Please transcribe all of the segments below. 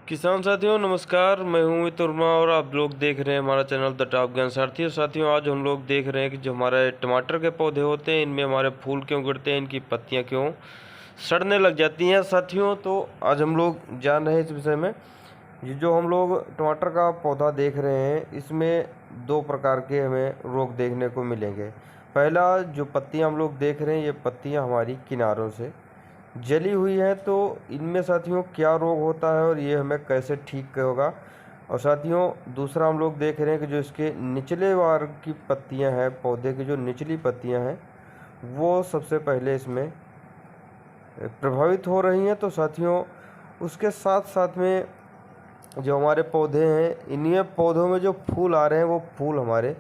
किसान साथियों नमस्कार। मैं हूं अमित वर्मा और आप लोग देख रहे हैं हमारा चैनल द टॉप ज्ञान साथियों। आज हम लोग देख रहे हैं कि जो हमारे टमाटर के पौधे होते हैं इनमें हमारे फूल क्यों गिरते हैं, इनकी पत्तियां क्यों सड़ने लग जाती हैं साथियों। तो आज हम लोग जान रहे हैं इस विषय में। ये जो हम लोग टमाटर का पौधा देख रहे हैं इसमें दो प्रकार के हमें रोग देखने को मिलेंगे। पहला, जो पत्तियां हम लोग देख रहे हैं ये पत्तियां हमारी किनारों से जली हुई है, तो इनमें साथियों क्या रोग होता है और ये हमें कैसे ठीक होगा। और साथियों दूसरा हम लोग देख रहे हैं कि जो इसके निचले वार की पत्तियां हैं, पौधे की जो निचली पत्तियां हैं वो सबसे पहले इसमें प्रभावित हो रही हैं। तो साथियों उसके साथ साथ में जो हमारे पौधे हैं इन्हीं पौधों में जो फूल आ रहे हैं वो फूल हमारे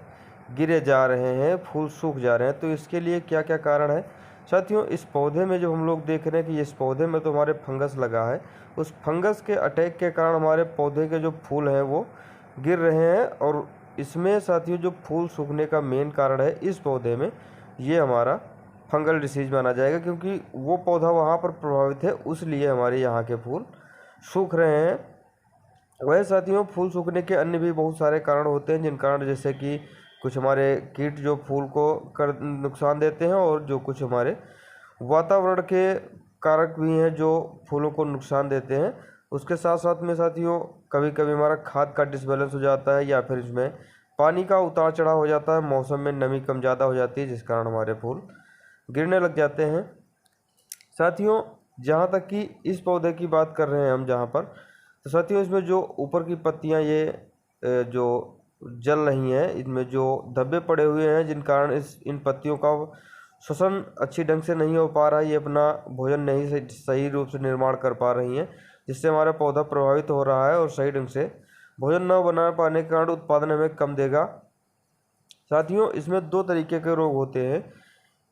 गिरे जा रहे हैं, फूल सूख जा रहे हैं। तो इसके लिए क्या क्या कारण है साथियों। इस पौधे में जो हम लोग देख रहे हैं कि इस पौधे में तो हमारे फंगस लगा है, उस फंगस के अटैक के कारण हमारे पौधे के जो फूल हैं वो गिर रहे हैं। और इसमें साथियों जो फूल सूखने का मेन कारण है इस पौधे में ये हमारा फंगल डिसीज माना जाएगा, क्योंकि वो पौधा वहाँ पर प्रभावित है, उसलिए हमारे यहाँ के फूल सूख रहे हैं। वह साथियों फूल सूखने के अन्य भी बहुत सारे कारण होते हैं, जिन कारण जैसे कि कुछ हमारे कीट जो फूल को कर नुकसान देते हैं और जो कुछ हमारे वातावरण के कारक भी हैं जो फूलों को नुकसान देते हैं। उसके साथ साथ में साथियों कभी कभी हमारा खाद का डिसबैलेंस हो जाता है या फिर इसमें पानी का उतार चढ़ाव हो जाता है, मौसम में नमी कम ज़्यादा हो जाती है जिस कारण हमारे फूल गिरने लग जाते हैं। साथियों जहाँ तक कि इस पौधे की बात कर रहे हैं हम जहाँ पर, तो साथियों इसमें जो ऊपर की पत्तियाँ ये जो जल रही हैं इनमें जो धब्बे पड़े हुए हैं जिन कारण इन पत्तियों का श्वसन अच्छी ढंग से नहीं हो पा रहा है, ये अपना भोजन नहीं सही रूप से निर्माण कर पा रही हैं, जिससे हमारा पौधा प्रभावित हो रहा है और सही ढंग से भोजन न बना पाने के कारण उत्पादन हमें कम देगा। साथियों इसमें दो तरीके के रोग होते हैं।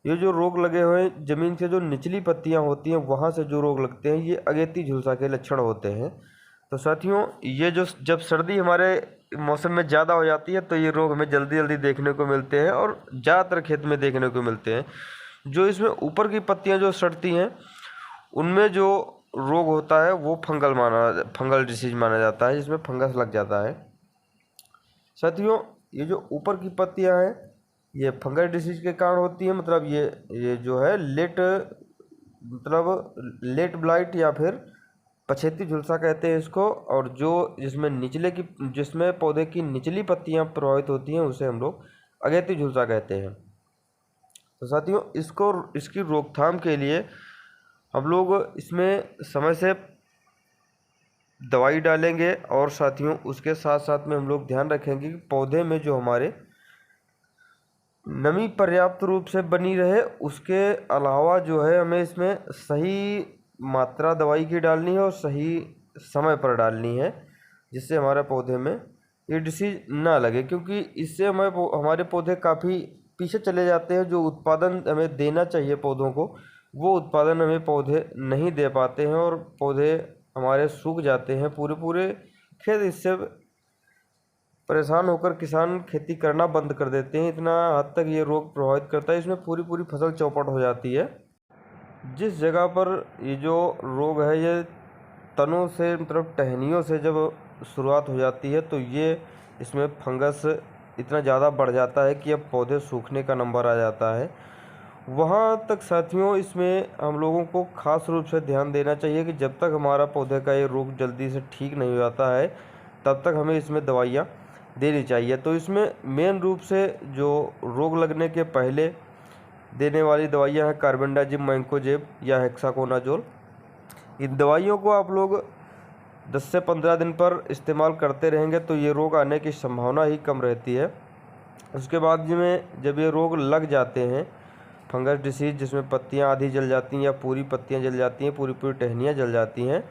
ये जो रोग लगे हुए ज़मीन से जो निचली पत्तियां होती हैं वहाँ से जो रोग लगते हैं ये अगेती झुलसा के लक्षण होते हैं। तो साथियों ये जो जब सर्दी हमारे मौसम में ज़्यादा हो जाती है तो ये रोग हमें जल्दी जल्दी देखने को मिलते हैं और ज़्यादातर खेत में देखने को मिलते हैं। जो इसमें ऊपर की पत्तियां जो सड़ती हैं उनमें जो रोग होता है वो फंगल डिसीज माना जाता है, जिसमें फंगस लग जाता है। साथियों ये जो ऊपर की पत्तियां हैं ये फंगल डिसीज के कारण होती है, मतलब ये जो है लेट ब्लाइट या फिर पछेती झुलसा कहते हैं इसको। और जो जिसमें पौधे की निचली पत्तियां प्रभावित होती हैं उसे हम लोग अगेती झुलसा कहते हैं। तो साथियों इसकी रोकथाम के लिए हम लोग इसमें समय से दवाई डालेंगे और साथियों उसके साथ साथ में हम लोग ध्यान रखेंगे कि पौधे में जो हमारे नमी पर्याप्त रूप से बनी रहे। उसके अलावा जो है हमें इसमें सही मात्रा दवाई की डालनी है और सही समय पर डालनी है, जिससे हमारे पौधे में ये डिसीज ना लगे, क्योंकि इससे हमारे पौधे काफ़ी पीछे चले जाते हैं। जो उत्पादन हमें देना चाहिए पौधों को वो उत्पादन हमें पौधे नहीं दे पाते हैं और पौधे हमारे सूख जाते हैं पूरे पूरे खेत। इससे परेशान होकर किसान खेती करना बंद कर देते हैं, इतना हद तक ये रोग प्रभावित करता है। इसमें पूरी पूरी फसल चौपट हो जाती है। जिस जगह पर ये जो रोग है ये तनों से मतलब टहनियों से जब शुरुआत हो जाती है तो ये इसमें फंगस इतना ज़्यादा बढ़ जाता है कि अब पौधे सूखने का नंबर आ जाता है। वहाँ तक साथियों इसमें हम लोगों को ख़ास रूप से ध्यान देना चाहिए कि जब तक हमारा पौधे का ये रोग जल्दी से ठीक नहीं हो जाता है तब तक हमें इसमें दवाइयाँ देनी चाहिए। तो इसमें मेन रूप से जो रोग लगने के पहले देने वाली दवाइयाँ हैं कार्बेंडाजिम, मैंकोजेब या हेक्साकोनाजोल। इन दवाइयों को आप लोग 10 से 15 दिन पर इस्तेमाल करते रहेंगे तो ये रोग आने की संभावना ही कम रहती है। उसके बाद जब ये रोग लग जाते हैं, फंगस डिसीज जिसमें पत्तियां आधी जल जाती हैं या पूरी पत्तियां जल जाती हैं, पूरी पूरी टहनियाँ जल जाती हैं,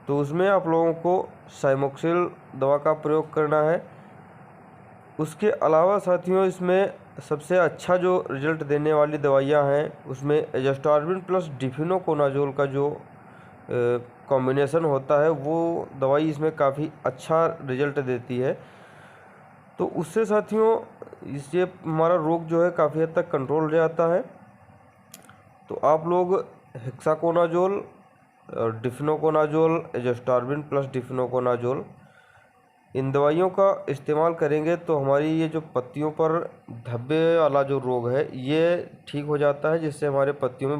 तो उसमें आप लोगों को साइमोक्सिल दवा का प्रयोग करना है। उसके अलावा साथियों इसमें सबसे अच्छा जो रिजल्ट देने वाली दवाइयाँ हैं उसमें एज़ोस्टार्बिन प्लस डिफिनोकोनाजोल का जो कॉम्बिनेशन होता है वो दवाई इसमें काफ़ी अच्छा रिजल्ट देती है। तो उससे साथियों इससे हमारा रोग जो है काफ़ी हद तक कंट्रोल हो जाता है। तो आप लोग हेक्साकोनाजोल और डिफेनोकोनाजोल, एज़ोस्टार्बिन प्लस डिफेनोकोनाजोल, इन दवाइयों का इस्तेमाल करेंगे तो हमारी ये जो पत्तियों पर धब्बे वाला जो रोग है ये ठीक हो जाता है, जिससे हमारे पत्तियों में